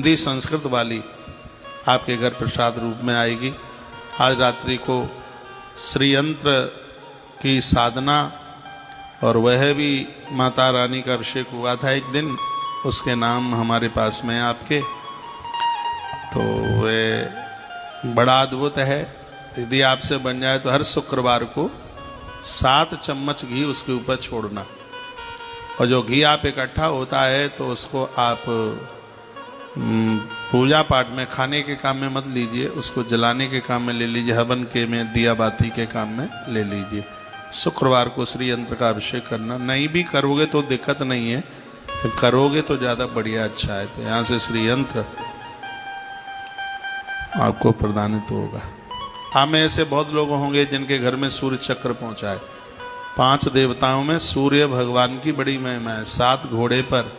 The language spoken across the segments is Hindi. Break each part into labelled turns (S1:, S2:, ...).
S1: हिंदी संस्कृत वाली आपके घर प्रसाद रूप में आएगी। आज रात्रि को श्री यंत्र की साधना और वह भी माता रानी का अभिषेक हुआ था एक दिन, उसके नाम हमारे पास में आपके, तो वह बड़ा अद्भुत है। यदि आपसे बन जाए तो हर शुक्रवार को 7 चम्मच घी उसके ऊपर छोड़ना, और जो घी आप इकट्ठा होता है तो उसको आप पूजा पाठ में खाने के काम में मत लीजिए, उसको जलाने के काम में ले लीजिए, हवन के में दिया बाती के काम में ले लीजिए। शुक्रवार को श्री यंत्र का अभिषेक करना, नहीं भी करोगे तो दिक्कत नहीं है, फिर करोगे तो ज़्यादा बढ़िया अच्छा है। तो यहाँ से श्री यंत्र आपको प्रदानित होगा। आप में ऐसे बहुत लोग होंगे जिनके घर में सूर्य चक्र पहुँचा है। 5 देवताओं में सूर्य भगवान की बड़ी महिमा है। 7 घोड़े पर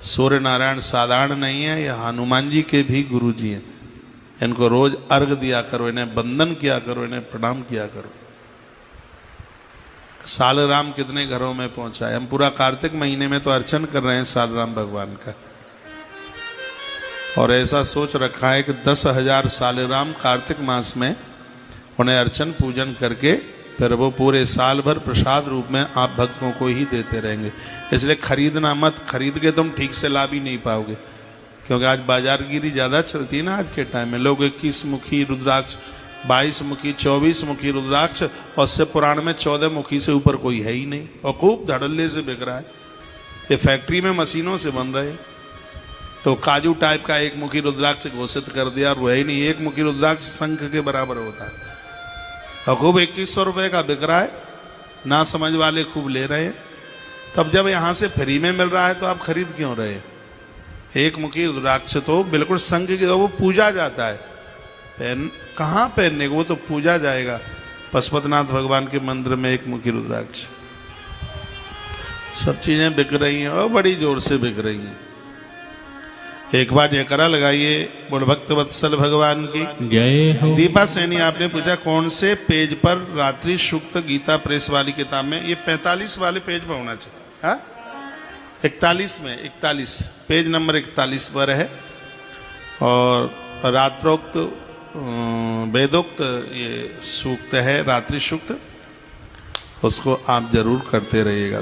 S1: सूर्य नारायण साधारण नहीं है, यह हनुमान जी के भी गुरु जी हैं। इनको रोज अर्घ दिया करो, इन्हें वंदन किया करो, इन्हें प्रणाम किया करो। सालराम कितने घरों में पहुंचा है। हम पूरा कार्तिक महीने में तो अर्चन कर रहे हैं सालराम भगवान का, और ऐसा सोच रखा है कि 10,000 सालराम कार्तिक मास में उन्हें अर्चन पूजन करके फिर वो पूरे साल भर प्रसाद रूप में आप भक्तों को ही देते रहेंगे। इसलिए खरीदना मत, खरीद के तुम ठीक से लाभ ही नहीं पाओगे, क्योंकि आज बाजारगिरी ज़्यादा चलती है ना। आज के टाइम में लोग 21 मुखी रुद्राक्ष, 22 मुखी, 24 मुखी रुद्राक्ष, और उससे पुराण में 14 मुखी से ऊपर कोई है ही नहीं, और खूब धड़ल्ले से बिक रहा है। ये फैक्ट्री में मशीनों से बन रहे हैं। तो काजू टाइप का 1 मुखी रुद्राक्ष घोषित कर दिया, और वही नहीं, 1 मुखी रुद्राक्ष शंख के बराबर होता है, और खूब 2100 रुपये का बिक रहा है। ना समझ वाले खूब ले रहे हैं। तब जब यहाँ से फ्री में मिल रहा है तो आप खरीद क्यों रहे। 1 मुखी रुद्राक्ष तो बिल्कुल संघ की, वो पूजा जाता है। कहाँ पहनने को, वो तो पूजा जाएगा। पशुपतिनाथ भगवान के मंदिर में 1 मुखी रुद्राक्ष। सब चीजें बिक रही हैं और बड़ी जोर से बिक रही हैं। एक बार जयकारा लगाइए बोल भक्त वत्सल भगवान की
S2: जय हो।
S1: दीपा सैनी आपने पूछा कौन से पेज पर रात्रि सूक्त गीता प्रेस वाली किताब में, ये 45 वाले पेज पर होना चाहिए। हाँ 41 में, 41 पेज नंबर 41 पर है। और रात्रोक्त वेदोक्त ये सूक्त है, रात्रि सूक्त, उसको आप जरूर करते रहिएगा।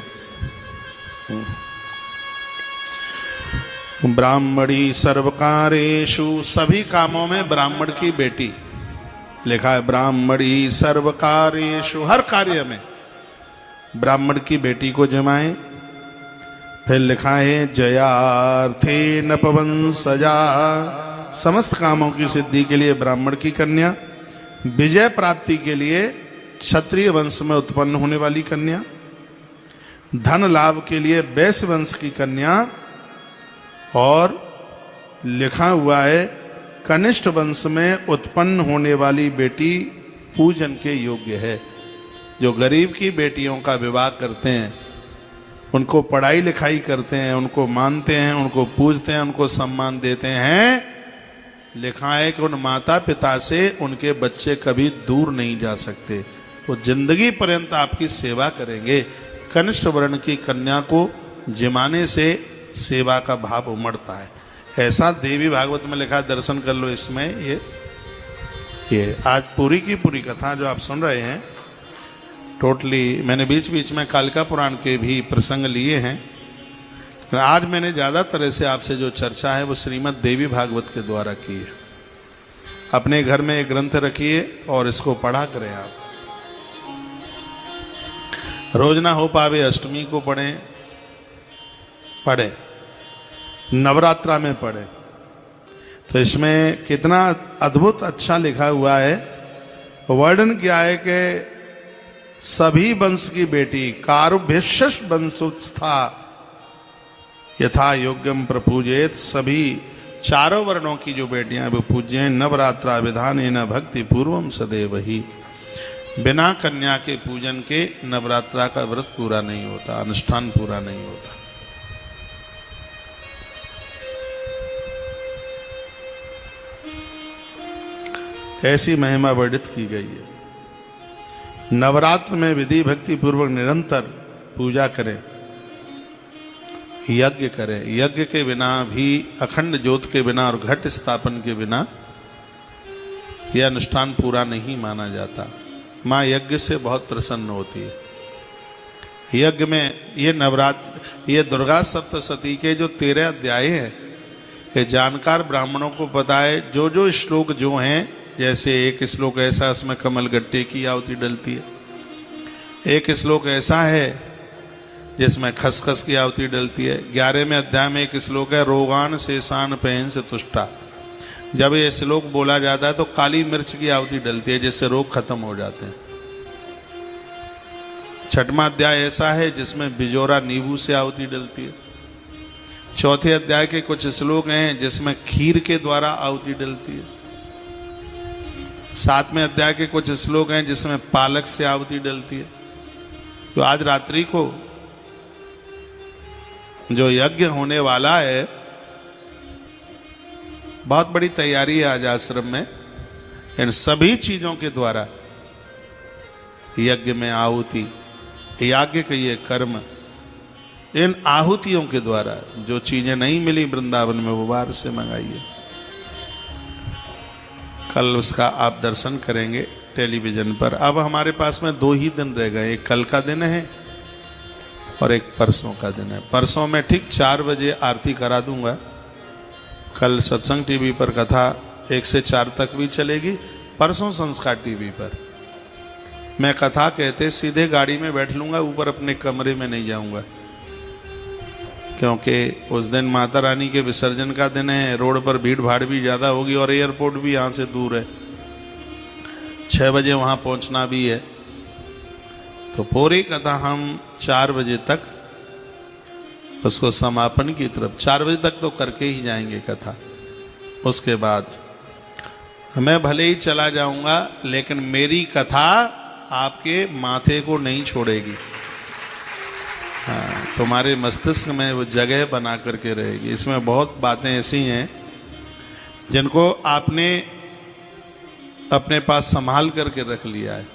S1: ब्राह्मणी सर्वकारेषु, सभी कामों में ब्राह्मण की बेटी लिखा है। ब्राह्मणी सर्वकारेषु, हर कार्य में ब्राह्मण की बेटी को जमाएं। फिर लिखा है जयार्थे नपवंसजा, समस्त कामों की सिद्धि के लिए ब्राह्मण की कन्या। विजय प्राप्ति के लिए क्षत्रिय वंश में उत्पन्न होने वाली कन्या। धन लाभ के लिए वैश्य वंश की कन्या। और लिखा हुआ है कनिष्ठ वंश में उत्पन्न होने वाली बेटी पूजन के योग्य है। जो गरीब की बेटियों का विवाह करते हैं, उनको पढ़ाई लिखाई करते हैं, उनको मानते हैं, उनको पूजते हैं, उनको सम्मान देते हैं, लिखा है कि उन माता पिता से उनके बच्चे कभी दूर नहीं जा सकते, वो जिंदगी पर्यंत आपकी सेवा करेंगे। कनिष्ठ वर्ण की कन्या को जिमाने से सेवा का भाव उमड़ता है। ऐसा देवी भागवत में लिखा, दर्शन कर लो इसमें। ये आज पूरी की पूरी कथा जो आप सुन रहे हैं, टोटली मैंने बीच बीच में कालिका पुराण के भी प्रसंग लिए हैं। आज मैंने ज़्यादा तरह से आपसे जो चर्चा है वो श्रीमद् देवी भागवत के द्वारा की है। अपने घर में एक ग्रंथ रखिए और इसको पढ़ा करें आप। रोज ना हो पावे अष्टमी को पढ़े, नवरात्रा में पढ़े। तो इसमें कितना अद्भुत अच्छा लिखा हुआ है। वर्णन किया है कि सभी वंश की बेटी कारुभ्यश्च वंशोत्था यथा योग्यम प्रपूजेत, सभी चारों वर्णों की जो बेटियां वो पूज्य। नवरात्रा विधानेन भक्ति पूर्वम सदैव ही, बिना कन्या के पूजन के नवरात्रा का व्रत पूरा नहीं होता, अनुष्ठान पूरा नहीं होता। ऐसी महिमा वर्णित की गई है। नवरात्र में विधि भक्ति पूर्वक निरंतर पूजा करें, यज्ञ करें। यज्ञ के बिना भी, अखंड ज्योत के बिना और घट स्थापन के बिना यह अनुष्ठान पूरा नहीं माना जाता। माँ यज्ञ से बहुत प्रसन्न होती है। यज्ञ में ये नवरात्र, ये दुर्गा सप्तशती के जो 13 अध्याय हैं, ये जानकार ब्राह्मणों को पता है। जो जो श्लोक जो हैं, जैसे एक श्लोक ऐसा उसमें कमल गट्टे की आहुति डलती है, एक श्लोक ऐसा है जिसमें खसखस की आहुति डलती है। 11वें अध्याय में एक श्लोक है, रोगान शेषान पहन से तुष्टा। जब ये श्लोक बोला जाता है तो काली मिर्च की आहुति डलती है, जिससे रोग खत्म हो जाते हैं। 6वां अध्याय ऐसा है जिसमें बिजोरा नींबू से आहुति डलती है। 4थे अध्याय के कुछ श्लोक हैं जिसमें खीर के द्वारा आहुति डलती है। 7वें अध्याय के कुछ श्लोक हैं जिसमें पालक से आहुति डलती है। तो आज रात्रि को जो यज्ञ होने वाला है, बहुत बड़ी तैयारी है आज आश्रम में। इन सभी चीजों के द्वारा यज्ञ में आहुति, यज्ञ का ये कर्म, इन आहुतियों के द्वारा जो चीजें नहीं मिली वृंदावन में, वो बाहर से मंगाइए। कल उसका आप दर्शन करेंगे टेलीविजन पर। अब हमारे पास में 2 ही दिन रह गए, एक कल का दिन है और एक परसों का दिन है। परसों में ठीक 4 बजे आरती करा दूंगा। कल सत्संग टीवी पर कथा 1 से 4 तक भी चलेगी। परसों संस्कार टीवी पर मैं कथा कहते सीधे गाड़ी में बैठ लूंगा, ऊपर अपने कमरे में नहीं जाऊंगा, क्योंकि उस दिन माता रानी के विसर्जन का दिन है। रोड पर भीड़ भाड़ भी ज़्यादा होगी और एयरपोर्ट भी यहाँ से दूर है। 6 बजे वहाँ पहुँचना भी है। तो पूरी कथा हम 4 बजे तक उसको समापन की तरफ, 4 बजे तक तो करके ही जाएंगे कथा। उसके बाद मैं भले ही चला जाऊंगा, लेकिन मेरी कथा आपके माथे को नहीं छोड़ेगी। हाँ, तुम्हारे मस्तिष्क में वो जगह बना करके रहेगी। इसमें बहुत बातें ऐसी हैं जिनको आपने अपने पास संभाल करके रख लिया है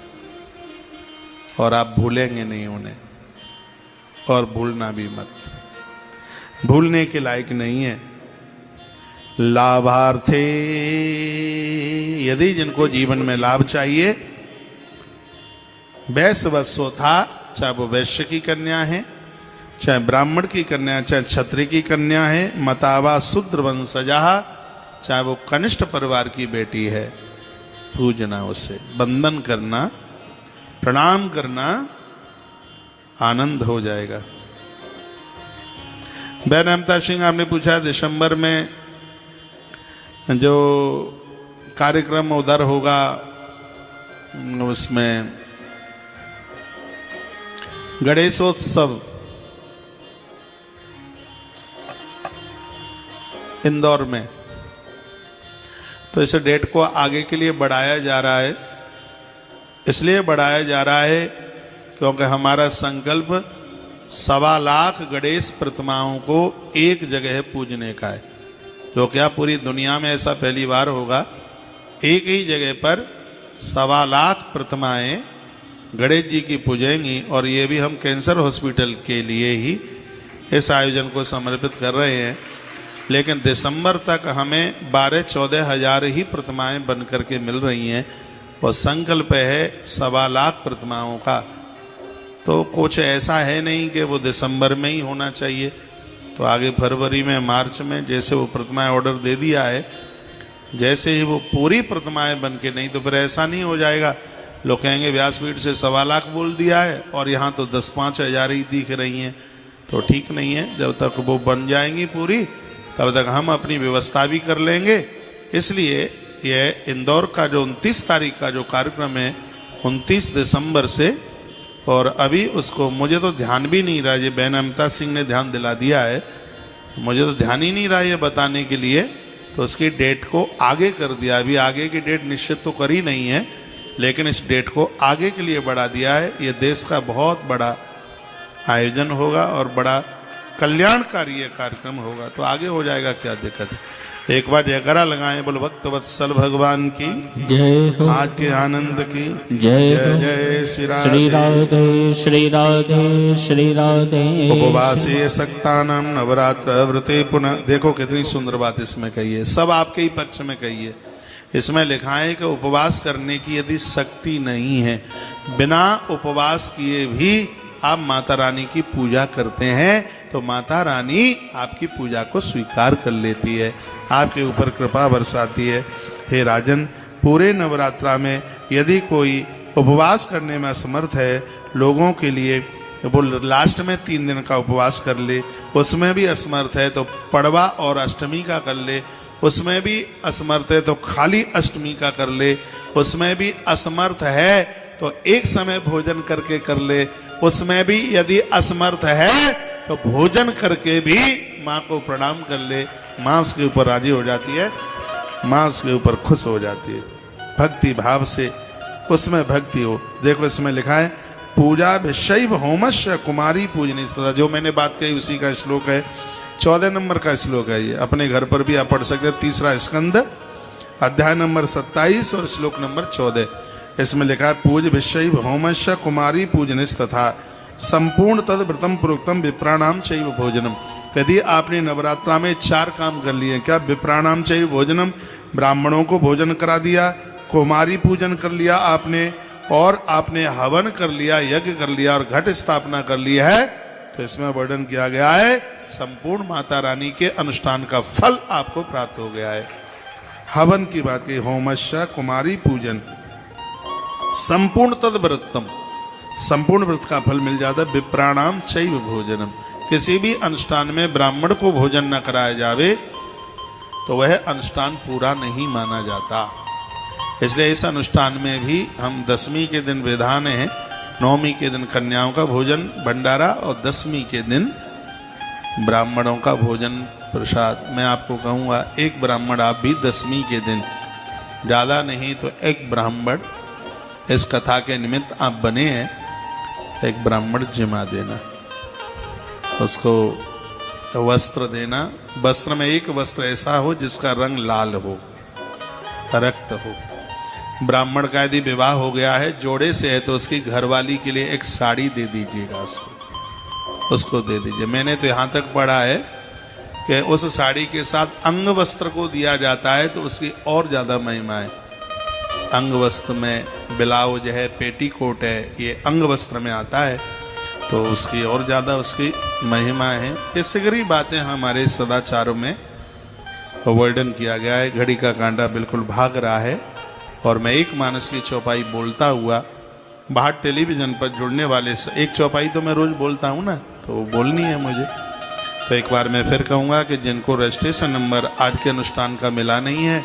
S1: और आप भूलेंगे नहीं उन्हें, और भूलना भी मत। भूलने के लायक नहीं है। लाभार्थे, यदि जिनको जीवन में लाभ चाहिए, वैश्यवस्व था, चाहे वो वैश्य की कन्या है, चाहे ब्राह्मण की कन्या, चाहे क्षत्रिय की कन्या है, मतावा शूद्र वंशजा, चाहे वो कनिष्ठ परिवार की बेटी है, पूजना, उसे वंदन करना, प्रणाम करना, आनंद हो जाएगा। बहन अमता सिंह, आपने पूछा दिसंबर में जो कार्यक्रम उधर होगा, उसमें गणेशोत्सव इंदौर में, तो इस डेट को आगे के लिए बढ़ाया जा रहा है। इसलिए बढ़ाया जा रहा है क्योंकि हमारा संकल्प 1.25 लाख गणेश प्रतिमाओं को एक जगह पूजने का है। जो क्या पूरी दुनिया में ऐसा पहली बार होगा, एक ही जगह पर 1.25 लाख प्रतिमाएं गणेश जी की पूजेंगी। और ये भी हम कैंसर हॉस्पिटल के लिए ही इस आयोजन को समर्पित कर रहे हैं। लेकिन दिसंबर तक हमें 12-14 हज़ार ही प्रतिमाएं बन करके मिल रही हैं और संकल्प है 1.25 लाख प्रतिमाओं का। तो कुछ ऐसा है नहीं कि वो दिसंबर में ही होना चाहिए। तो आगे फरवरी में, मार्च में जैसे वो प्रतिमाएं ऑर्डर दे दिया है, जैसे ही वो पूरी प्रतिमाएं बन के, नहीं तो फिर ऐसा नहीं हो जाएगा, लोग कहेंगे व्यासपीठ से 1.25 लाख बोल दिया है और यहाँ तो 10-5 हज़ार ही दिख रही हैं। तो ठीक नहीं है। जब तक वो बन जाएंगी पूरी, तब तक हम अपनी व्यवस्था भी कर लेंगे। इसलिए यह इंदौर का जो 29 तारीख का जो कार्यक्रम है, 29 दिसंबर से, और अभी उसको मुझे तो ध्यान भी नहीं रहा, ये बहन अमता सिंह ने ध्यान दिला दिया है, मुझे तो ध्यान ही नहीं रहा ये बताने के लिए, तो उसकी डेट को आगे कर दिया। अभी आगे की डेट निश्चित तो करी नहीं है, लेकिन इस डेट को आगे के लिए बढ़ा दिया है। ये देश का बहुत बड़ा आयोजन होगा और बड़ा कल्याणकारी कार्यक्रम होगा, तो आगे हो जाएगा, क्या दिक्कत है। एक बार जयकारा लगाएं, बोलो भक्त वत्सल भगवान की
S2: जय हो।
S1: आज के आनंद की
S2: जय
S1: जय
S2: हो।
S1: जय श्री
S2: श्री
S1: राधे।
S2: राधे श्री राधे श्री राधे।
S1: उपवासे सक्तानम नवरात्र व्रते पुनः। देखो कितनी सुंदर बात इसमें कही है, सब आपके ही पक्ष में कही है। इसमें लिखा है कि उपवास करने की यदि शक्ति नहीं है, बिना उपवास किए भी आप माता रानी की पूजा करते हैं तो माता रानी आपकी पूजा को स्वीकार कर लेती है, आपके ऊपर कृपा बरसाती है। हे राजन, पूरे नवरात्रा में यदि कोई उपवास करने में असमर्थ है, लोगों के लिए वो लास्ट में 3 दिन का उपवास कर ले, उसमें भी असमर्थ है तो पड़वा और अष्टमी का कर ले, उसमें भी असमर्थ है तो खाली अष्टमी का कर ले, उसमें भी असमर्थ है तो एक समय भोजन करके कर ले, उसमें भी यदि असमर्थ है तो भोजन करके भी माँ को प्रणाम कर ले। माँ उसके ऊपर राजी हो जाती है, माँ उसके ऊपर खुश हो जाती है। भक्ति भाव से उसमें भक्ति हो। देखो इसमें लिखा है पूजा विषैव होमस्य कुमारी पूजनी। जो मैंने बात कही उसी का श्लोक है, 14 नंबर का श्लोक है ये, अपने घर पर भी आप पढ़ सकते हैं। 3रा स्कंद अध्याय नंबर 27 और श्लोक नंबर 14। इसमें लिखा है पूज विषैव होमस्य कुमारी पूजनिस तथा संपूर्ण तद व्रतम प्रोक्तम विप्राणाम चैव भोजनम। यदि आपने नवरात्रा में 4 काम कर लिए, क्या? विप्राणाम चैव भोजनम, ब्राह्मणों को भोजन करा दिया, कुमारी पूजन कर लिया आपने, और आपने हवन कर लिया, यज्ञ कर लिया और घट स्थापना कर ली है, तो इसमें वर्णन किया गया है संपूर्ण माता रानी के अनुष्ठान का फल आपको प्राप्त हो गया है। हवन की बात की, होमस्य कुमारी पूजन संपूर्ण तद व्रतम, संपूर्ण व्रत का फल मिल जाता है। विप्राणाम चैव भोजनम, किसी भी अनुष्ठान में ब्राह्मण को भोजन न कराया जावे तो वह अनुष्ठान पूरा नहीं माना जाता। इसलिए इस अनुष्ठान में भी हम 10वीं के दिन विधान है, 9वीं के दिन कन्याओं का भोजन भंडारा और 10वीं के दिन ब्राह्मणों का भोजन प्रसाद। मैं आपको कहूँगा एक ब्राह्मण आप भी 10वीं के दिन, ज़्यादा नहीं तो एक ब्राह्मण, इस कथा के निमित्त आप बने हैं, एक ब्राह्मण जिमा देना, उसको वस्त्र देना। वस्त्र में एक वस्त्र ऐसा हो जिसका रंग लाल हो, रक्त हो। ब्राह्मण का यदि विवाह हो गया है, जोड़े से है, तो उसकी घरवाली के लिए एक साड़ी दे दीजिएगा, उसको दे दीजिए। मैंने तो यहाँ तक पढ़ा है कि उस साड़ी के साथ अंग वस्त्र को दिया जाता है तो उसकी और ज़्यादा महिमा है। अंग वस्त्र में ब्लाउज है, पेटीकोट है, ये अंग वस्त्र में आता है तो उसकी और ज़्यादा उसकी महिमा है। ये सिगरी बातें हमारे सदाचारों में वर्णन किया गया है। घड़ी का कांटा बिल्कुल भाग रहा है और मैं एक मानस की चौपाई बोलता हुआ बाहर टेलीविज़न पर जुड़ने वाले एक चौपाई तो मैं रोज़ बोलता हूँ ना, तो वो बोलनी है मुझे। तो एक बार मैं फिर कहूँगा कि जिनको रजिस्ट्रेशन नंबर आज के अनुष्ठान का मिला नहीं है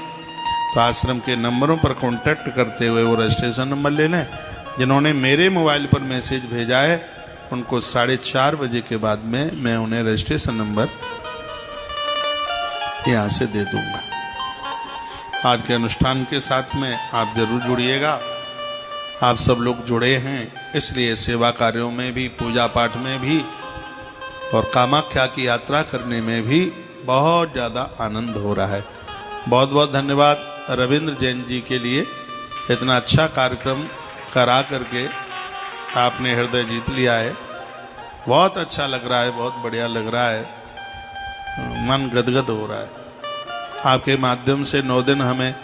S1: तो आश्रम के नंबरों पर कांटेक्ट करते हुए वो रजिस्ट्रेशन नंबर ले लें। जिन्होंने मेरे मोबाइल पर मैसेज भेजा है उनको 4:30 बजे के बाद में मैं उन्हें रजिस्ट्रेशन नंबर यहाँ से दे दूंगा। आज के अनुष्ठान के साथ में आप जरूर जुड़िएगा। आप सब लोग जुड़े हैं, इसलिए सेवा कार्यों में भी, पूजा पाठ में भी और कामाख्या की यात्रा करने में भी बहुत ज़्यादा आनंद हो रहा है। बहुत बहुत धन्यवाद रविंद्र जैन जी के लिए, इतना अच्छा कार्यक्रम करा करके आपने हृदय जीत लिया है। बहुत अच्छा लग रहा है, बहुत बढ़िया लग रहा है, मन गदगद हो रहा है। आपके माध्यम से 9 दिन हमें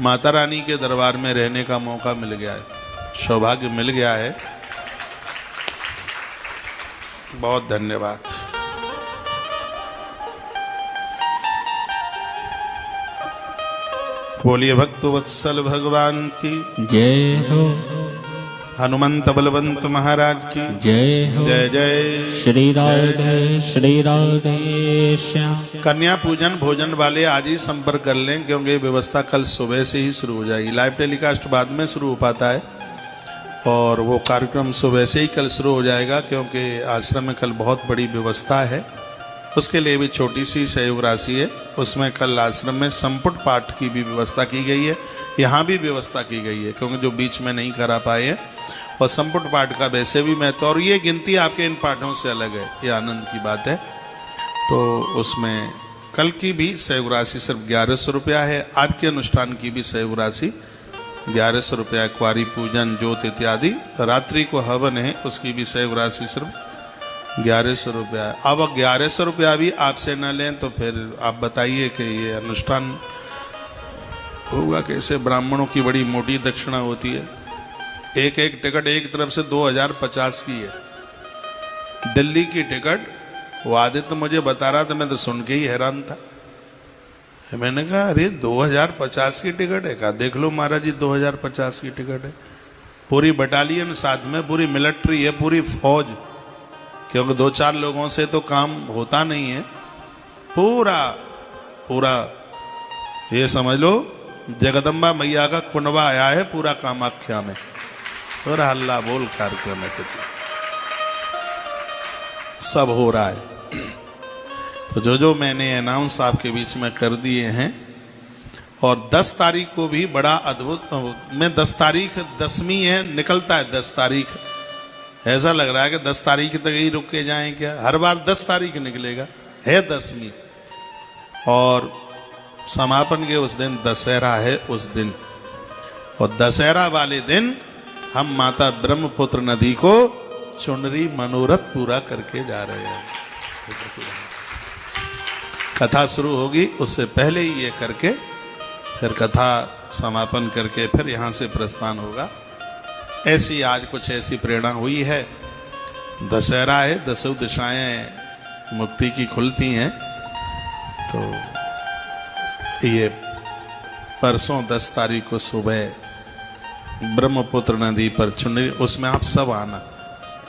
S1: माता रानी के दरबार में रहने का मौका मिल गया है, सौभाग्य मिल गया है। बहुत धन्यवाद। बोलिए भक्त वत्सल भगवान की
S2: जय हो।
S1: हनुमंत बलवंत महाराज की
S2: जय हो।
S1: जय जय
S2: श्री राधे श्री राधे श्याम।
S1: कन्या पूजन भोजन वाले आज ही संपर्क कर लें, क्योंकि व्यवस्था कल सुबह से ही शुरू हो जाएगी। लाइव टेलीकास्ट बाद में शुरू हो पाता है और वो कार्यक्रम सुबह से ही कल शुरू हो जाएगा, क्योंकि आश्रम में कल बहुत बड़ी व्यवस्था है। उसके लिए भी छोटी सी सहयोग राशि है। उसमें कल आश्रम में संपुट पाठ की भी व्यवस्था की गई है, यहाँ भी व्यवस्था की गई है, क्योंकि जो बीच में नहीं करा पाए हैं। और संपुट पाठ का वैसे भी महत्व, और ये गिनती आपके इन पाठों से अलग है, ये आनंद की बात है। तो उसमें कल की भी सहयोग राशि सिर्फ 1100 रुपया है। आज के अनुष्ठान की भी सहयोग राशि 1100 रुपया। कुंवारी पूजन, ज्योत इत्यादि, रात्रि को हवन है, उसकी भी सहयोग राशि सिर्फ 1100 रुपया है। अब 1100 रुपया भी आपसे न लें तो फिर आप बताइए कि ये अनुष्ठान होगा कैसे। ब्राह्मणों की बड़ी मोटी दक्षिणा होती है। एक एक टिकट एक तरफ से 2050 की है। दिल्ली की टिकट वो आदित्य मुझे बता रहा था, मैं तो सुन के ही हैरान था। मैंने कहा अरे 2050 की टिकट है। कहा देख लो महाराज जी 2050 की टिकट है। पूरी बटालियन साथ में, पूरी मिलिट्री है, पूरी फौज, क्योंकि 2-4 लोगों से तो काम होता नहीं है। पूरा पूरा ये समझ लो जगदम्बा मैया का कुंडवा आया है पूरा कामाख्या में। और हल्ला बोल कार्यक्रम है, सब हो रहा है। तो जो मैंने अनाउंस आपके बीच में कर दिए हैं, और 10 तारीख को भी बड़ा अद्भुत में 10 तारीख 10वीं है, निकलता है 10 तारीख। ऐसा लग रहा है कि 10 तारीख तक ही रुक के जाएं क्या। हर बार 10 तारीख निकलेगा, है 10वीं। और समापन के उस दिन दशहरा है उस दिन। और दशहरा वाले दिन हम माता ब्रह्मपुत्र नदी को चुनरी मनोरथ पूरा करके जा रहे हैं। कथा शुरू होगी उससे पहले ही ये करके फिर कथा समापन करके फिर यहाँ से प्रस्थान होगा। ऐसी आज कुछ ऐसी प्रेरणा हुई है। दशहरा है, 10 दिशाएं मुक्ति की खुलती हैं। तो ये परसों 10 तारीख को सुबह ब्रह्मपुत्र नदी पर चुनरी, उसमें आप सब आना,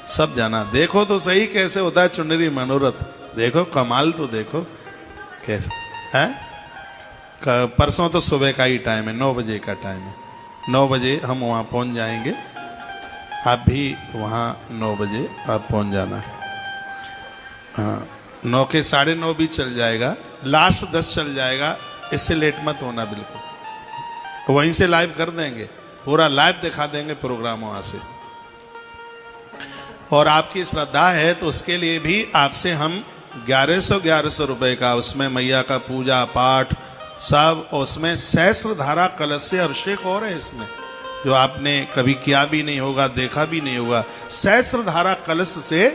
S1: सब जाना। देखो तो सही कैसे होता है चुनरी मनोरथ। देखो कमाल तो देखो कैसे है। परसों तो सुबह का ही टाइम है, 9 बजे का टाइम है। 9 बजे हम वहाँ पहुँच जाएंगे। आप भी वहाँ 9 बजे आप पहुँच जाना। हाँ, 9 के 9:30 भी चल जाएगा, लास्ट 10 चल जाएगा। इससे लेट मत होना बिल्कुल। वहीं से लाइव कर देंगे, पूरा लाइव दिखा देंगे प्रोग्राम वहाँ से। और आपकी श्रद्धा है तो उसके लिए भी आपसे हम 1100 रुपए का, उसमें मैया का पूजा पाठ सब, उसमें सहस्त्र धारा कलश से अभिषेक हो रहे हैं इसमें, जो आपने कभी किया भी नहीं होगा, देखा भी नहीं होगा। सहस्त्र धारा कलश से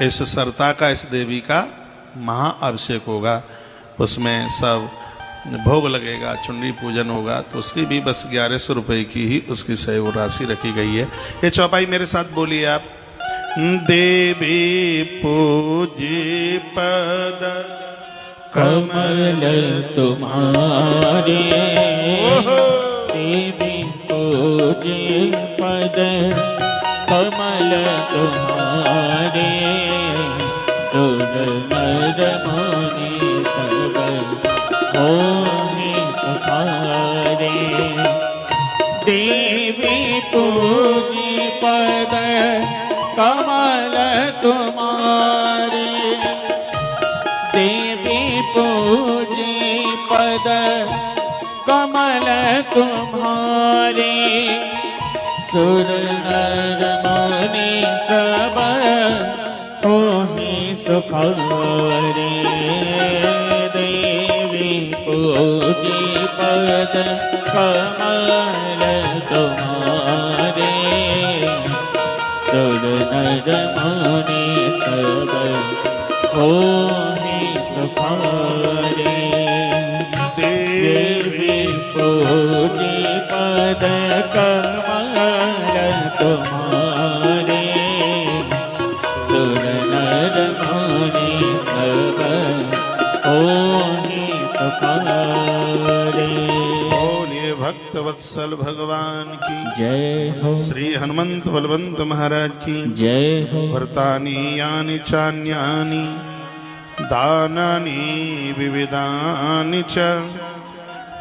S1: इस सरता का, इस देवी का महाअभिषेक होगा। उसमें सब भोग लगेगा, चुनरी पूजन होगा। तो उसकी भी बस 1100 रुपए की ही उसकी सहयोग राशि रखी गई है। ये चौपाई मेरे साथ बोलिए आप। देवी पूजी पद
S2: कमल तुम्हारे, देवी पूजी पद कमल तुम्हारे, सुर नर मुनि सब होहि सुखारे। देवी पूजी पद कमल तुम्हारे, देवी पूजी पद कमल तुम्हारे, सुर नर मुनि सब होहि सुखारे। देवी पूजी पद कमल तुम्हारे, सुर नर मुनि सब होहि सुखारे। देवी पूजी पद कमल तुम्हारे, सुर नर मुनि सब होहि सुखारे।
S1: बोलिए भक्तवत्सल भगवान की
S2: जय हो,
S1: श्री हनुमंत बलवंत महाराज की
S2: जय हो।
S1: व्रतानि यानि चान्यानि दानानि विविधानि च,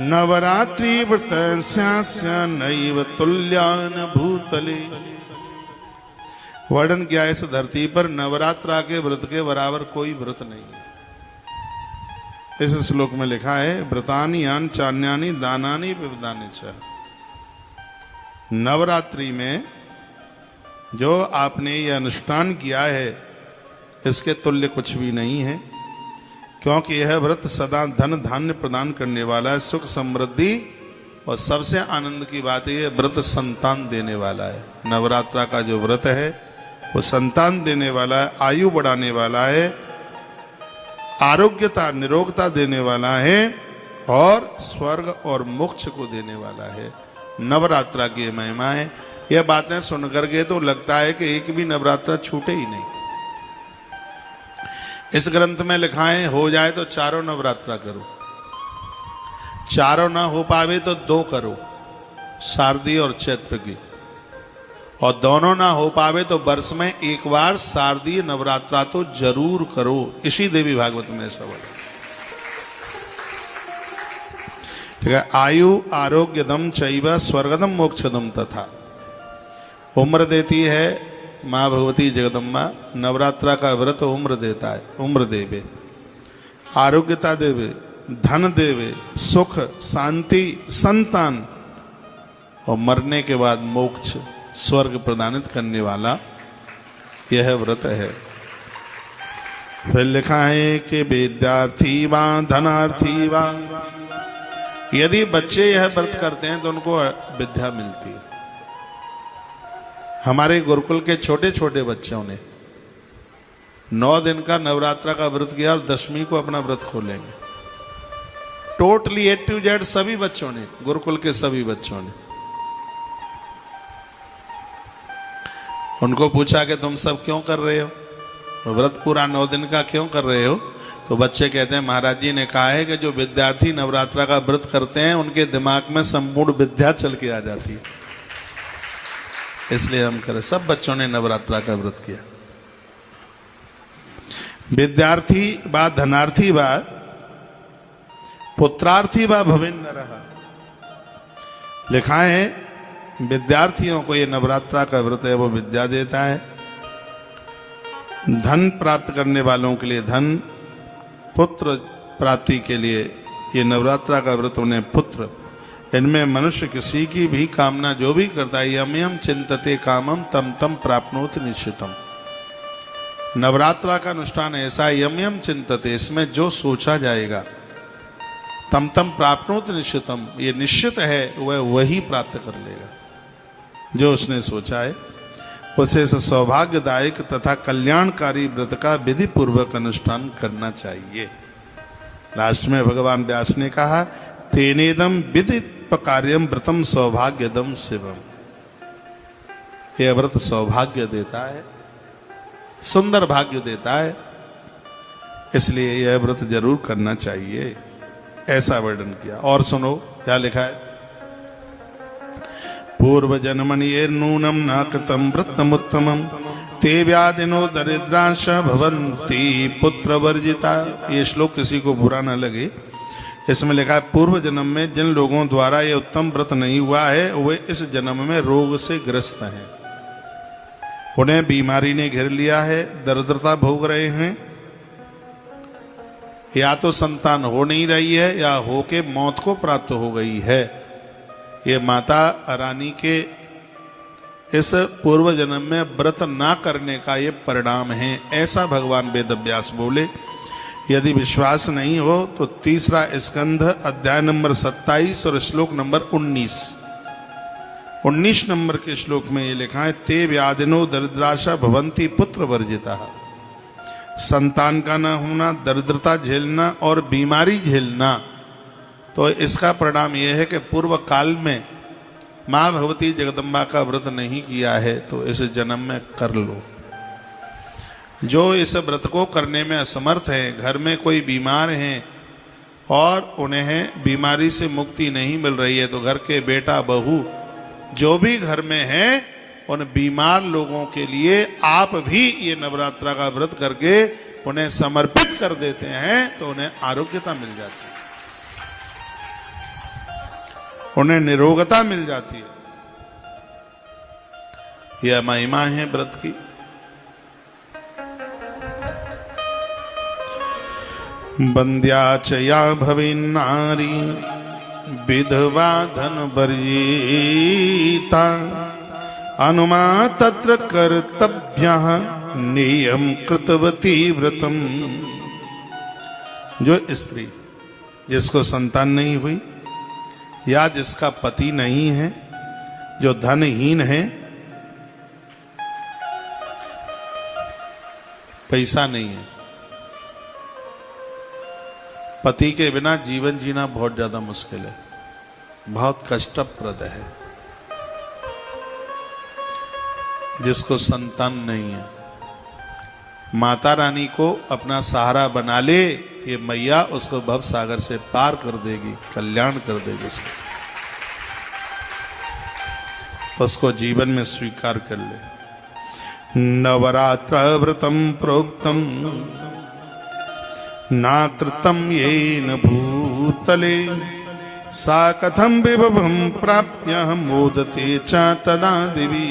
S1: नवरात्रि व्रतस्यास्य नैव तुल्यान भूतले। वर्णन किया इस धरती पर नवरात्रा के व्रत के बराबर कोई व्रत नहीं है। इस श्लोक में लिखा है व्रतानि यान चान्यानि दानानि विविधानि च। नवरात्रि में जो आपने ये अनुष्ठान किया है इसके तुल्य कुछ भी नहीं है। क्योंकि यह व्रत सदा धन धान्य प्रदान करने वाला है, सुख समृद्धि, और सबसे आनंद की बात यह व्रत संतान देने वाला है। नवरात्रा का जो व्रत है वो संतान देने वाला है, आयु बढ़ाने वाला है, आरोग्यता निरोगता देने वाला है और स्वर्ग और मोक्ष को देने वाला है। नवरात्रा की महिमा है। यह बातें सुनकर के तो लगता है कि एक भी नवरात्रा छूटे ही नहीं। इस ग्रंथ में लिखा है हो जाए तो चारों नवरात्रा करो, चारों ना हो पावे तो 2 करो, शारदीय और चैत्र की, और दोनों ना हो पावे तो वर्ष में एक बार शारदीय नवरात्रा तो जरूर करो। इसी देवी भागवत में सबल, ठीक है। आयु आरोग्यदम चैव स्वर्गदम मोक्षदम तथा, उम्र देती है माँ भगवती जगदम्बा। नवरात्रा का व्रत उम्र देता है, उम्र देवे, आरोग्यता देवे, धन देवे, सुख शांति संतान, और मरने के बाद मोक्ष स्वर्ग प्रदानित करने वाला यह व्रत है। फिर लिखा है कि विद्यार्थी वा धनार्थी वा, यदि बच्चे यह व्रत करते हैं तो उनको विद्या मिलती है। हमारे गुरुकुल के छोटे छोटे बच्चों ने 9 दिन का नवरात्रा का व्रत किया और 10वीं को अपना व्रत खोलेंगे। टोटली A to Z सभी बच्चों ने, गुरुकुल के सभी बच्चों ने। उनको पूछा कि तुम सब क्यों कर रहे हो, व्रत पूरा 9 दिन का क्यों कर रहे हो? तो बच्चे कहते हैं महाराज जी ने कहा है कि जो विद्यार्थी नवरात्रा का व्रत करते हैं उनके दिमाग में संपूर्ण विद्या चल के आ जाती है, इसलिए हम करें। सब बच्चों ने नवरात्रा का व्रत किया। विद्यार्थी वा धनार्थी वा पुत्रार्थी वा भवेन्न रहा, लिखा है विद्यार्थियों को ये नवरात्रा का व्रत है वो विद्या देता है। धन प्राप्त करने वालों के लिए धन, पुत्र प्राप्ति के लिए ये नवरात्रा का व्रत उन्हें पुत्र। इनमें मनुष्य किसी की भी कामना जो भी करता है, यम यम चिंतते कामम तम तम प्राप्नोति निश्चितम। नवरात्रा का अनुष्ठान ऐसा यम यम चिंतते, इसमें जो सोचा जाएगा, तम तम प्राप्नोति निश्चितम, ये निश्चित है वह वही प्राप्त कर लेगा जो उसने सोचा है। उसे इस सौभाग्यदायक तथा कल्याणकारी व्रत का विधि पूर्वक अनुष्ठान करना चाहिए। लास्ट में भगवान व्यास ने कहा तेनेदम विदित्पकार्यम व्रतम सौभाग्यदम शिवम, यह व्रत सौभाग्य देता है, सुंदर भाग्य देता है, इसलिए यह व्रत जरूर करना चाहिए, ऐसा वर्णन किया। और सुनो क्या लिखा है, पूर्व जन्मनि नूनम न कृतम व्रतमुत्तमम ते व्याधिनो दरिद्रांश भवन्ति पुत्र वर्जिता। ये श्लोक किसी को बुरा न लगे, इसमें लिखा है पूर्व जन्म में जिन लोगों द्वारा ये उत्तम व्रत नहीं हुआ है वे इस जन्म में रोग से ग्रस्त हैं, उन्हें बीमारी ने घेर लिया है, दरिद्रता भोग रहे हैं, या तो संतान हो नहीं रही है या होके मौत को प्राप्त हो गई है। ये माता रानी के इस पूर्व जन्म में व्रत ना करने का ये परिणाम है, ऐसा भगवान वेदव्यास बोले। यदि विश्वास नहीं हो तो 3 स्कंध अध्याय नंबर 27 और श्लोक नंबर 19 नंबर के श्लोक में ये लिखा है ते व्याधिनो दरिद्राशा भवंती पुत्र वर्जिता। संतान का ना होना, दरिद्रता झेलना और बीमारी झेलना, तो इसका परिणाम यह है कि पूर्व काल में माँ भगवती जगदम्बा का व्रत नहीं किया है तो इस जन्म में कर लो। जो इस व्रत को करने में असमर्थ हैं, घर में कोई बीमार हैं और उन्हें बीमारी से मुक्ति नहीं मिल रही है, तो घर के बेटा बहू जो भी घर में हैं उन बीमार लोगों के लिए आप भी ये नवरात्रा का व्रत करके उन्हें समर्पित कर देते हैं तो उन्हें आरोग्यता मिल जाती है, उन्हें निरोगता मिल जाती है। यह महिमा है व्रत की। बंद्या च या भवेन्नारी विधवा धन वर्जिता अनुमा तत्र कर्तव्यः नियम कृतवती व्रतम। जो स्त्री जिसको संतान नहीं हुई या जिसका पति नहीं है, जो धनहीन है, पैसा नहीं है, पति के बिना जीवन जीना बहुत ज्यादा मुश्किल है, बहुत कष्टप्रद है। जिसको संतान नहीं है, माता रानी को अपना सहारा बना ले, ये मैया उसको भव सागर से पार कर देगी, कल्याण कर देगी उसको जीवन में स्वीकार कर ले। नवरात्र व्रतम प्रोक्तम नाकृतम येन भूतले सा कथम विभवम प्राप्य मोदते च तदा देवी।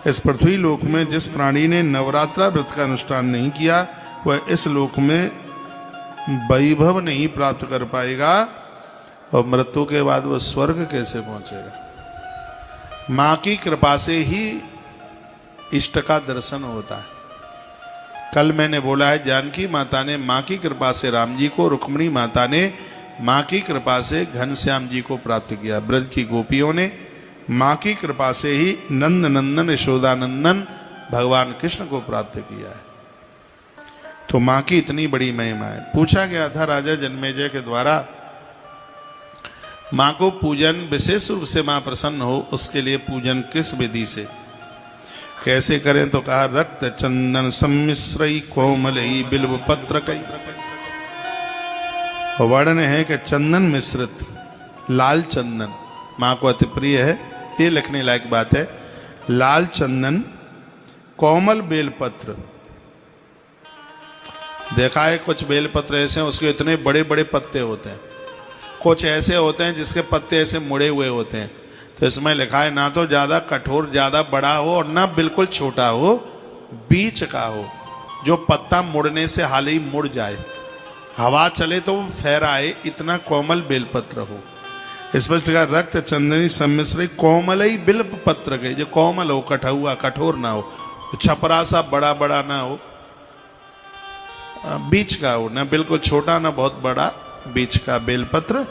S1: इस पृथ्वी लोक में जिस प्राणी ने नवरात्रा व्रत का अनुष्ठान नहीं किया वह इस लोक में वैभव नहीं प्राप्त कर पाएगा, और मृत्यु के बाद वह स्वर्ग कैसे पहुंचेगा। मां की कृपा से ही इष्ट का दर्शन होता है। कल मैंने बोला है, जानकी माता ने मां की कृपा से राम जी को, रुक्मिणी माता ने मां की कृपा से घनश्याम जी को प्राप्त किया, ब्रज की गोपियों ने मां की कृपा से ही नंद नंदन यशोदानंदन भगवान कृष्ण को प्राप्त किया है। तो मां की इतनी बड़ी महिमा है। पूछा गया था राजा जन्मेजय के द्वारा, मां को पूजन विशेष रूप से मां प्रसन्न हो, उसके लिए पूजन किस विधि से कैसे करें, तो कहा रक्त चंदन सम्मिश्रई कोमलई बिल्व पत्र कई। वर्णन है कि चंदन मिश्रित लाल चंदन मां को अति प्रिय है, ये लिखने लायक बात है। लाल चंदन, कोमल बेलपत्र, देखा है कुछ बेलपत्र ऐसे हैं उसके इतने बड़े बड़े पत्ते होते हैं, कुछ ऐसे होते हैं जिसके पत्ते ऐसे मुड़े हुए होते हैं। तो इसमें लिखा है ना तो ज्यादा कठोर ज्यादा बड़ा हो और ना बिल्कुल छोटा हो, बीच का हो, जो पत्ता मुड़ने से हाल ही मुड़ जाए, हवा चले तो वो फहराए, इतना कोमल बेलपत्र हो। स्पष्ट कहा रक्त चंदनी सम्मिश्र कोमलई बिल्व पत्र के, जो कोमल हो, कठुआ कठोर ना हो, छपरा सा बड़ा बड़ा ना हो, बीच का हो, ना बिल्कुल छोटा ना बहुत बड़ा, बीच का बेलपत्र।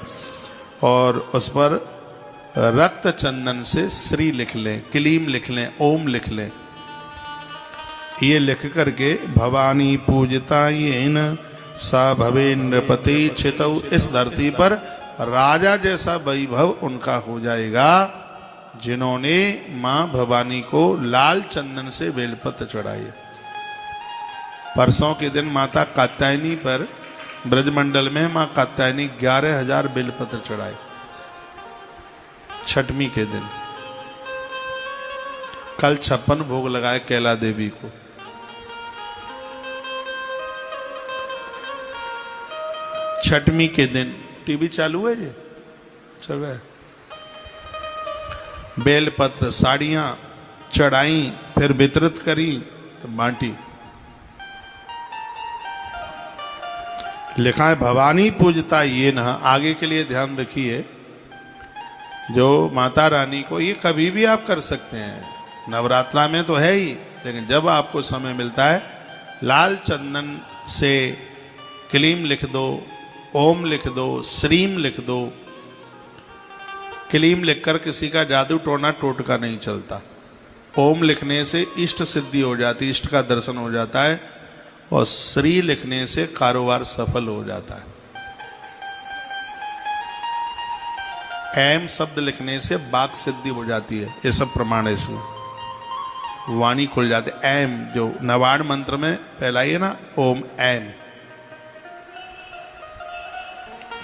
S1: और उस पर रक्त चंदन से श्री लिख लें, क्लीम लिख लें, ओम लिख लें। ये लिख करके भवानी पूजता येन सा भवे नृपति छितौ, इस धरती पर राजा जैसा वैभव उनका हो जाएगा जिन्होंने मां भवानी को लाल चंदन से बेलपत्र चढ़ाई। परसों के दिन माता कात्यायनी पर ब्रजमंडल में मां कात्यायनी 11,000 बेलपत्र चढ़ाए, छठवीं के दिन। कल 56 भोग लगाए कैला देवी को। छठवीं के दिन टीवी चालू है ये चल रहा है, बेलपत्र साड़ियां चढ़ाई, फिर वितरित करी, तो बांटी। लिखा है भवानी पूजता ये न, आगे के लिए ध्यान रखिए, जो माता रानी को, ये कभी भी आप कर सकते हैं, नवरात्रा में तो है ही, लेकिन जब आपको समय मिलता है लाल चंदन से क्लीम लिख दो, ओम लिख दो, श्रीम लिख दो। क्लीम लिखकर किसी का जादू टोना टोटका नहीं चलता। ओम लिखने से इष्ट सिद्धि हो जाती, इष्ट का दर्शन हो जाता है, और श्री लिखने से कारोबार सफल हो जाता है। एम शब्द लिखने से बाक सिद्धि हो जाती है, ये सब प्रमाण है इसमें, वाणी खुल जाती है। एम जो नवाड़ मंत्र में पहला ही है ना, ओम एम,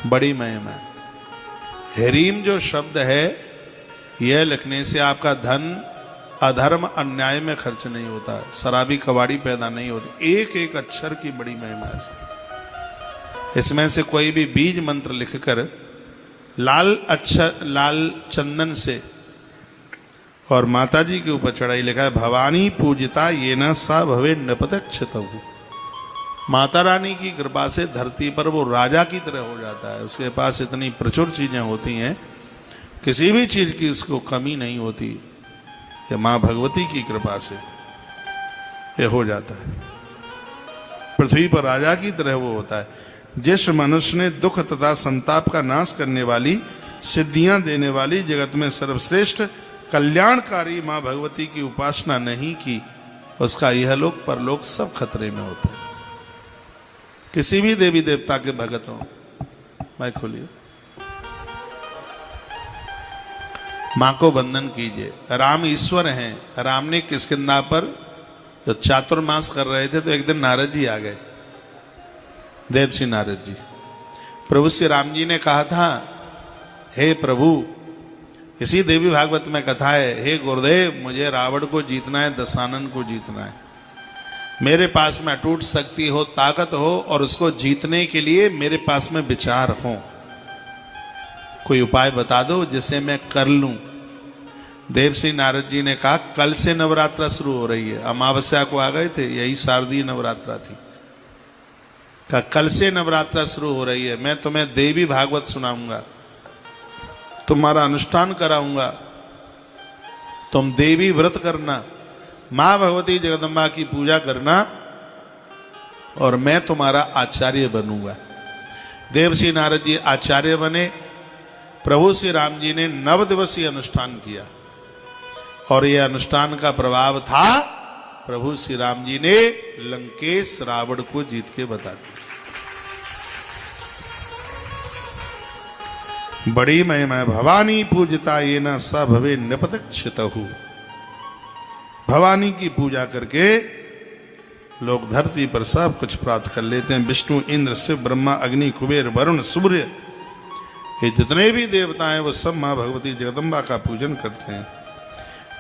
S1: बड़ी महिमा है। हरीम जो शब्द है, यह लिखने से आपका धन अधर्म अन्याय में खर्च नहीं होता है, शराबी कबाड़ी पैदा नहीं होती। एक एक अक्षर की बड़ी महिमा है। इसमें से कोई भी बीज मंत्र लिखकर लाल अक्षर लाल चंदन से और माता जी के ऊपर चढ़ाई, लिखा है भवानी पूजिता ये न सा भवे नृपतक्षितौ। माता रानी की कृपा से धरती पर वो राजा की तरह हो जाता है। उसके पास इतनी प्रचुर चीजें होती हैं, किसी भी चीज की उसको कमी नहीं होती। ये मां भगवती की कृपा से ये हो जाता है, पृथ्वी पर राजा की तरह वो होता है। जिस मनुष्य ने दुख तथा संताप का नाश करने वाली, सिद्धियां देने वाली, जगत में सर्वश्रेष्ठ कल्याणकारी मां भगवती की उपासना नहीं की, उसका यह लोक परलोक सब खतरे में होता है। किसी भी देवी देवता के भगत हो, मैं खोलिए, मां को वंदन कीजिए। राम ईश्वर हैं। राम ने किष्किंधा पर जब चातुर्मास कर रहे थे तो एक दिन नारद जी आ गए, देवसी नारद जी। प्रभु श्री राम जी ने कहा था, हे प्रभु, इसी देवी भागवत में कथा है, हे गुरुदेव, मुझे रावण को जीतना है, दशानन को जीतना है। मेरे पास में अटूट शक्ति हो, ताकत हो, और उसको जीतने के लिए मेरे पास में विचार हो। कोई उपाय बता दो जिसे मैं कर लूं। देवश्री नारद जी ने कहा, कल से नवरात्रा शुरू हो रही है। अमावस्या को आ गए थे, यही शारदीय नवरात्रा थी। कहा कल से नवरात्रा शुरू हो रही है, मैं तुम्हें देवी भागवत सुनाऊंगा, तुम्हारा अनुष्ठान कराऊंगा, तुम देवी व्रत करना, मां भगवती जगदम्बा की पूजा करना, और मैं तुम्हारा आचार्य बनूंगा। देवश्री नारद जी आचार्य बने। प्रभु श्री राम जी ने 9 दिवसीय अनुष्ठान किया, और यह अनुष्ठान का प्रभाव था, प्रभु श्री राम जी ने लंकेश रावण को जीत के बता दिया। बड़ी महिमा भवानी पूजता ये न स भवे नपतक्षितहु। भवानी की पूजा करके लोग धरती पर सब कुछ प्राप्त कर लेते हैं। विष्णु, इंद्र, शिव, ब्रह्मा, अग्नि, कुबेर, वरुण, सूर्य, ये जितने भी देवता हैं वो सब मां भगवती जगदम्बा का पूजन करते हैं।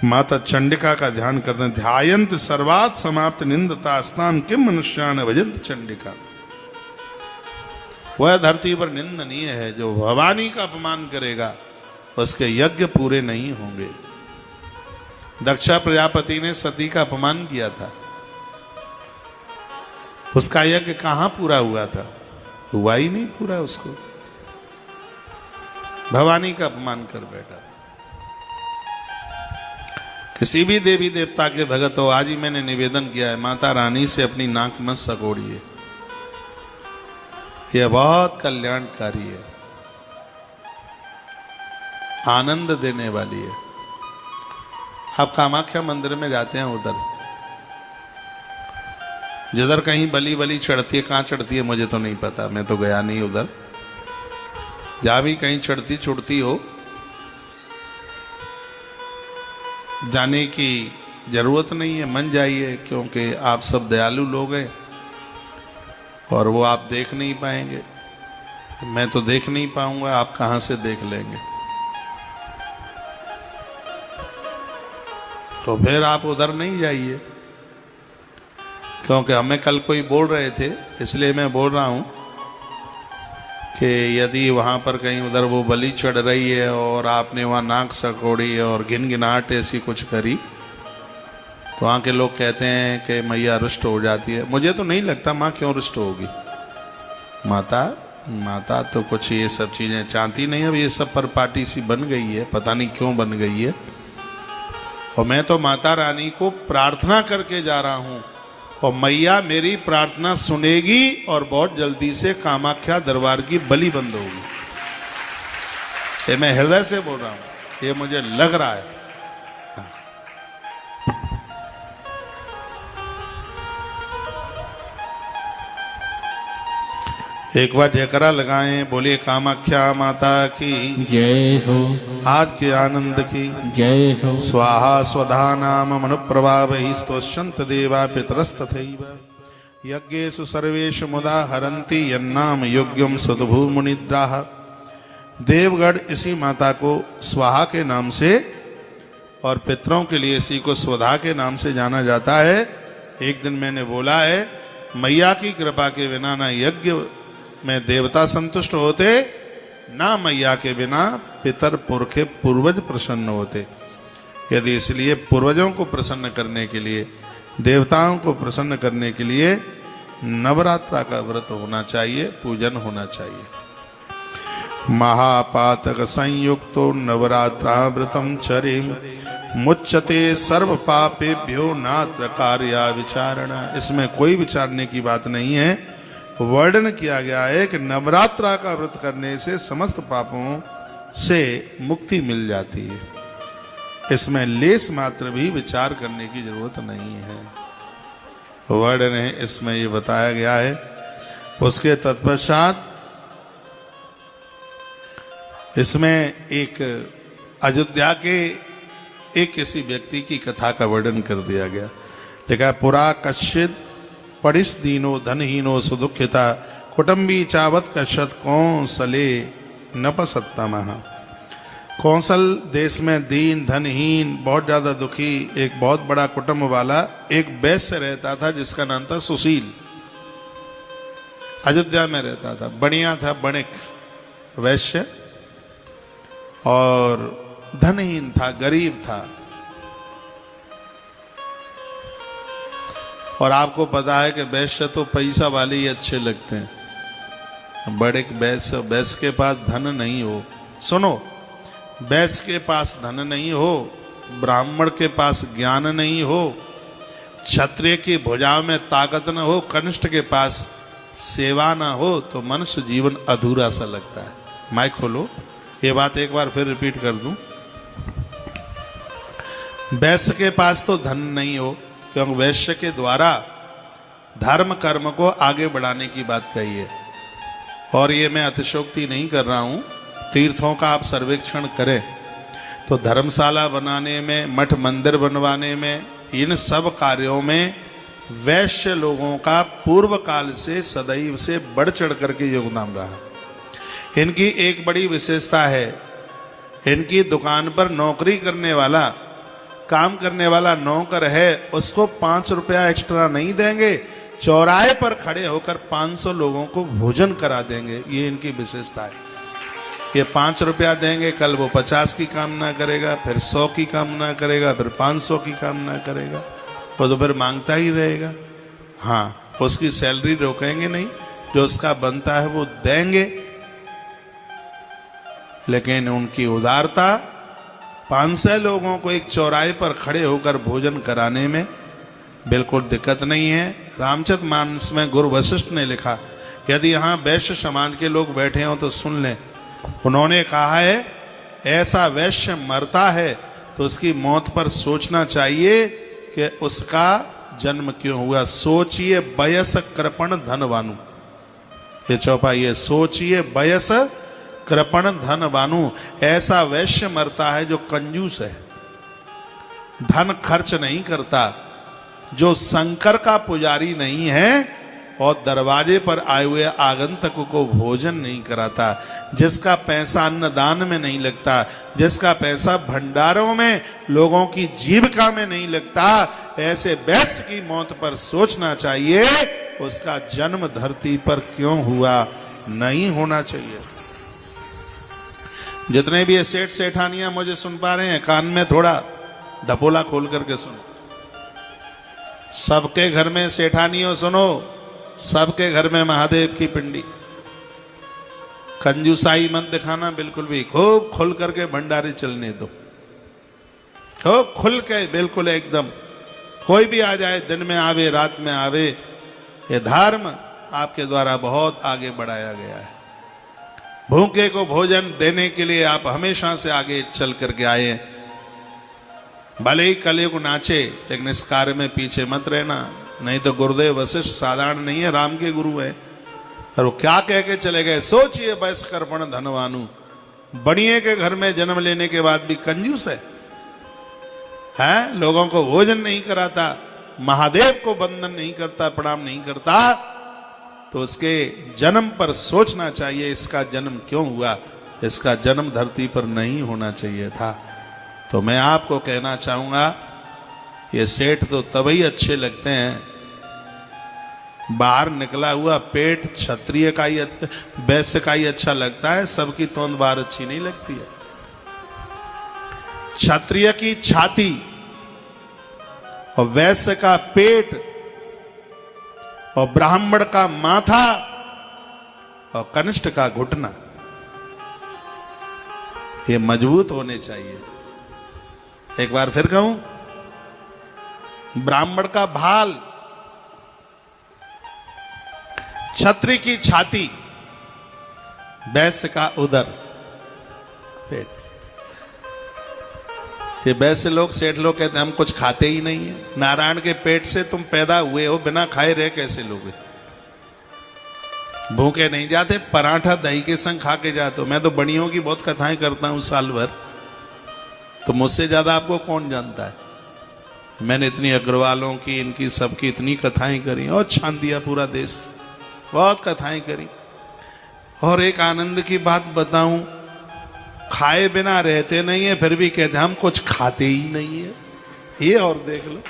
S1: माता चंडिका का ध्यान करते हैं। ध्यायंत सर्वात समाप्त निंदता स्नान किम मनुष्यान भजंत चंडिका। वह धरती पर निंदनीय है, जो भवानी का अपमान करेगा उसके यज्ञ पूरे नहीं होंगे। दक्षा प्रजापति ने सती का अपमान किया था, उसका यज्ञ कहां पूरा हुआ था? हुआ ही नहीं पूरा उसको। भवानी का अपमान कर बैठा था। किसी भी देवी देवता के भगत हो, आज ही मैंने निवेदन किया है, माता रानी से अपनी नाक मत सकोड़िए, यह बहुत कल्याणकारी है, आनंद देने वाली है। आप कामाख्या मंदिर में जाते हैं, उधर जिधर कहीं बलि बलि चढ़ती है, कहां चढ़ती है मुझे तो नहीं पता, मैं तो गया नहीं उधर। जहां भी कहीं चढ़ती छुड़ती हो, जाने की जरूरत नहीं है, मन जाइए, क्योंकि आप सब दयालु लोग हैं और वो आप देख नहीं पाएंगे। मैं तो देख नहीं पाऊंगा, आप कहां से देख लेंगे? तो फिर आप उधर नहीं जाइए, क्योंकि हमें कल कोई बोल रहे थे, इसलिए मैं बोल रहा हूं कि यदि वहां पर कहीं उधर वो बलि चढ़ रही है और आपने वहां नाक सकोड़ी और गिनगिनाहट ऐसी कुछ करी, तो वहां के लोग कहते हैं कि मैया रुष्ट हो जाती है। मुझे तो नहीं लगता माँ क्यों रुष्ट होगी। माता तो कुछ ये सब चीजें चाहती नहीं। अब ये सब पर पार्टी सी बन गई है, पता नहीं क्यों बन गई है। और मैं तो माता रानी को प्रार्थना करके जा रहा हूं, और मैया मेरी प्रार्थना सुनेगी और बहुत जल्दी से कामाख्या दरबार की बलि बंद होगी। ये मैं हृदय से बोल रहा हूं, ये मुझे लग रहा है। एक बार जयकारा लगाएं, बोलिए कामाख्या माता की
S2: जय हो,
S1: आज के आनंद की
S2: जय हो।
S1: स्वाहा स्वधा नाम मनुप्रभावैः स्तोष्यन्त देवा पितरस्तथैव यज्ञेषु सर्वेषु मुदा हरन्ति यन्नाम योग्यम सद्भूमुनिद्राः। देवगढ़ इसी माता को स्वाहा के नाम से और पितरों के लिए इसी को स्वधा के नाम से जाना जाता है। एक दिन मैंने बोला है, मैया की कृपा के बिना ना यज्ञ में देवता संतुष्ट होते, ना मैया के बिना पितर पुरखे पूर्वज प्रसन्न होते। यदि इसलिए पूर्वजों को प्रसन्न करने के लिए, देवताओं को प्रसन्न करने के लिए नवरात्रा का व्रत होना चाहिए, पूजन होना चाहिए। महापातक संयुक्तो नवरात्रा व्रतम चरेम मुच्यते सर्व पापेभ्यो नात्र कार्या विचारणा। इसमें कोई विचारने की बात नहीं है। वर्णन किया गया है कि नवरात्रा का व्रत करने से समस्त पापों से मुक्ति मिल जाती है। इसमें लेस मात्र भी विचार करने की जरूरत नहीं है। वर्णन है इसमें ये बताया गया है। उसके तत्पश्चात इसमें एक अयोध्या के एक किसी व्यक्ति की कथा का वर्णन कर दिया गया। लिखा है, पुरा कश्चित पड़िस दीनो धनहीनो सुदुखिता कुटुंबी चावत कश्यत कौंसले नपसत्तमः। कौंसल देश में दीन धनहीन बहुत ज्यादा दुखी एक बहुत बड़ा कुटुंब वाला एक वैश्य रहता था जिसका नाम था सुशील। अयोध्या में रहता था, बढ़िया था, बणिक वैश्य, और धनहीन था, गरीब था। और आपको पता है कि वैश्य तो पैसा वाले ही अच्छे लगते हैं। बड़े वैश्य, वैश्य के पास धन नहीं हो, सुनो, वैश्य के पास धन नहीं हो, ब्राह्मण के पास ज्ञान नहीं हो, क्षत्रिय की भुजाओं में ताकत न हो, कनिष्ठ के पास सेवा न हो, तो मनुष्य जीवन अधूरा सा लगता है। माइक खोलो, ये बात एक बार फिर रिपीट कर दूं। वैश्य के पास तो धन नहीं हो, क्योंकि वैश्य के द्वारा धर्म कर्म को आगे बढ़ाने की बात कही है। और ये मैं अतिशयोक्ति नहीं कर रहा हूं, तीर्थों का आप सर्वेक्षण करें तो धर्मशाला बनाने में, मठ मंदिर बनवाने में, इन सब कार्यों में वैश्य लोगों का पूर्व काल से सदैव से बढ़ चढ़ करके योगदान रहा। इनकी एक बड़ी विशेषता है, इनकी दुकान पर नौकरी करने वाला, काम करने वाला नौकर है, उसको 5 रुपया एक्स्ट्रा नहीं देंगे, चौराहे पर खड़े होकर 500 लोगों को भोजन करा देंगे। ये इनकी विशेषता है। ये 5 रुपया देंगे, कल वो 50 की कामना करेगा, फिर 100 की कामना करेगा, फिर 500 की कामना करेगा, वो तो फिर मांगता ही रहेगा। हाँ, उसकी सैलरी रोकेंगे नहीं, जो उसका बनता है वो देंगे। लेकिन उनकी उदारता, 500 लोगों को एक चौराहे पर खड़े होकर भोजन कराने में बिल्कुल दिक्कत नहीं है। रामचरितमानस में गुरु वशिष्ठ ने लिखा, यदि यहाँ वैश्य समाज के लोग बैठे हों तो सुन लें। उन्होंने कहा है, ऐसा वैश्य मरता है तो उसकी मौत पर सोचना चाहिए कि उसका जन्म क्यों हुआ। सोचिए बयस कृपण धनवानु, ये चौपाई है, सोचिए बयस कृपण धनवानु। ऐसा वैश्य मरता है जो कंजूस है, धन खर्च नहीं करता, जो शंकर का पुजारी नहीं है और दरवाजे पर आए हुए आगंतुक को भोजन नहीं कराता, जिसका पैसा अन्नदान में नहीं लगता, जिसका पैसा भंडारों में लोगों की जीविका में नहीं लगता, ऐसे वैश्य की मौत पर सोचना चाहिए। उसका जन्म धरती पर क्यों हुआ, नहीं होना चाहिए। जितने भी ये सेठ सेठानियां मुझे सुन पा रहे हैं, कान में थोड़ा ढपोला खोल करके सुनो। सबके घर में सेठानियों सुनो, सबके घर में महादेव की पिंडी। कंजूसाई मत दिखाना बिल्कुल भी, खूब खुल करके भंडारे चलने दो, खूब खुल के, बिल्कुल एकदम। कोई भी आ जाए, दिन में आवे रात में आवे, ये धर्म आपके द्वारा बहुत आगे बढ़ाया गया है। भूखे को भोजन देने के लिए आप हमेशा से आगे चल करके आए। भले ही कलयुग नाचे, लेकिन इस कार्य में पीछे मत रहना। नहीं तो गुरुदेव वशिष्ठ साधारण नहीं है, राम के गुरु है। और वो क्या कह के चले गए, सोचिए वैश्य कृपण धनवानु। बढ़िए के घर में जन्म लेने के बाद भी कंजूस है, लोगों को भोजन नहीं कराता, महादेव को वंदन नहीं करता, प्रणाम नहीं करता, तो उसके जन्म पर सोचना चाहिए, इसका जन्म क्यों हुआ। इसका जन्म धरती पर नहीं होना चाहिए था। तो मैं आपको कहना चाहूंगा, ये सेठ तो तभी अच्छे लगते हैं, बाहर निकला हुआ पेट क्षत्रिय का ही, वैश्य का ही अच्छा लगता है, सबकी तोंद बाहर अच्छी नहीं लगती है। क्षत्रिय की छाती और वैश्य का पेट और ब्राह्मण का माथा और कनिष्ठ का घुटना, ये मजबूत होने चाहिए। एक बार फिर कहूं, ब्राह्मण का भाल, क्षत्रिय की छाती, वैश्य का उदर, पेट। ये वैश्य लोग, सेठ लोग कहते हैं हम कुछ खाते ही नहीं है। नारायण के पेट से तुम पैदा हुए हो, बिना खाए रह कैसे लोगे? भूखे नहीं जाते, पराठा दही के संग खा के जाते हो। मैं तो बड़ियों की बहुत कथाएं करता हूं साल भर, तो मुझसे ज्यादा आपको कौन जानता है। मैंने इतनी अग्रवालों की, इनकी सबकी इतनी कथाएं करी और छान दिया पूरा देश, बहुत कथाएं करी। और एक आनंद की बात बताऊं, खाए बिना रहते नहीं है, फिर भी कहते हम कुछ खाते ही नहीं है। ये और देख लो।